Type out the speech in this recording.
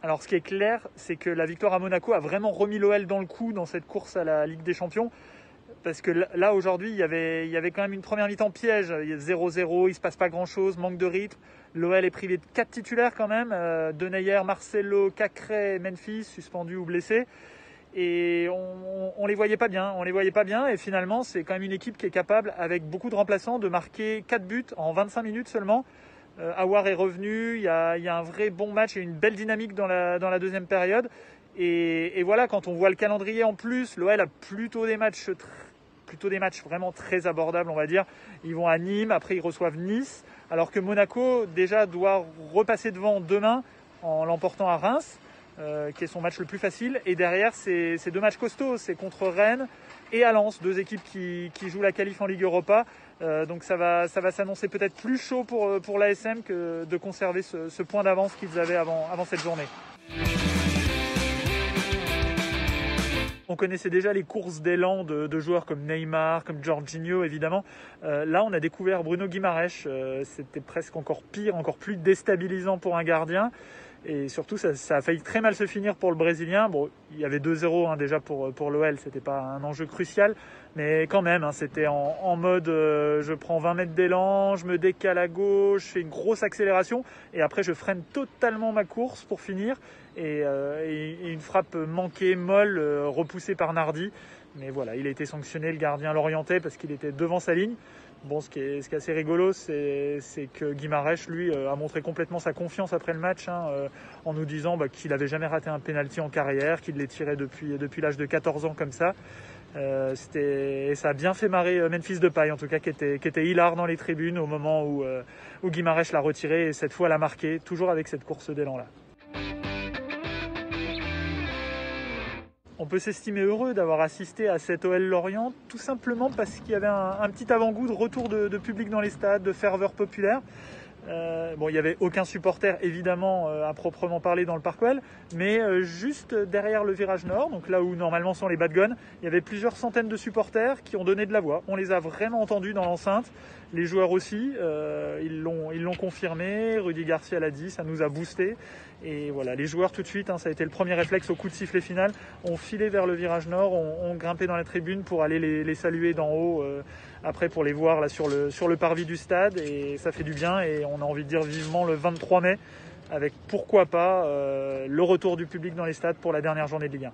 Alors ce qui est clair, c'est que la victoire à Monaco a vraiment remis l'OL dans le coup dans cette course à la Ligue des Champions. Parce que là, aujourd'hui, il y avait quand même une première mi-temps piège. Il y a 0-0, il ne se passe pas grand-chose, manque de rythme. L'OL est privé de 4 titulaires quand même. Denayer, Marcelo, Cacré, Memphis, suspendus ou blessés. Et on les voyait pas bien. Et finalement, c'est quand même une équipe qui est capable, avec beaucoup de remplaçants, de marquer 4 buts en 25 minutes seulement. Aouar est revenu, il y a un vrai bon match et une belle dynamique dans la deuxième période. Et voilà, quand on voit le calendrier en plus, l'OL a plutôt des matchs vraiment très abordables, on va dire. Ils vont à Nîmes, après ils reçoivent Nice, alors que Monaco déjà doit repasser devant demain en l'emportant à Reims, qui est son match le plus facile. Et derrière, c'est 2 matchs costauds, c'est contre Rennes et à Lens, 2 équipes qui jouent la qualif en Ligue Europa. Donc ça va s'annoncer peut-être plus chaud pour l'ASM que de conserver ce point d'avance qu'ils avaient avant cette journée. On connaissait déjà les courses d'élan de joueurs comme Neymar, comme Jorginho évidemment. Là, on a découvert Bruno Guimaraes. C'était presque encore pire, encore plus déstabilisant pour un gardien. Et surtout, ça a failli très mal se finir pour le Brésilien. Bon, il y avait 2-0 déjà pour l'OL, c'était pas un enjeu crucial. Mais quand même, c'était en mode je prends 20 mètres d'élan, je me décale à gauche, je fais une grosse accélération. Et après, je freine totalement ma course pour finir. Et une frappe manquée, molle, repoussée par Nardi. Mais voilà, il a été sanctionné, le gardien l'orientait parce qu'il était devant sa ligne. Bon, ce qui est assez rigolo, c'est que Guimaraes, lui, a montré complètement sa confiance après le match, en nous disant qu'il n'avait jamais raté un penalty en carrière, qu'il les tirait depuis l'âge de 14 ans comme ça. Ça a bien fait marrer Memphis Depay, en tout cas, qui était hilar dans les tribunes au moment où Guimaraes l'a retiré et cette fois l'a marqué, toujours avec cette course d'élan-là. On peut s'estimer heureux d'avoir assisté à cette OL Lorient, tout simplement parce qu'il y avait un petit avant-goût de retour de public dans les stades, de ferveur populaire. Il n'y avait aucun supporter évidemment à proprement parler dans le Parc OL, mais juste derrière le virage nord, donc là où normalement sont les Badgones, il y avait plusieurs centaines de supporters qui ont donné de la voix. On les a vraiment entendus dans l'enceinte, les joueurs aussi, ils l'ont confirmé, Rudy Garcia l'a dit, ça nous a boosté. Et voilà, les joueurs tout de suite, ça a été le premier réflexe au coup de sifflet final, ont filé vers le virage nord, ont grimpé dans la tribune pour aller les saluer d'en haut, après pour les voir là sur le parvis du stade, et ça fait du bien et on a envie de dire vivement le 23 mai avec pourquoi pas le retour du public dans les stades pour la dernière journée de Ligue 1.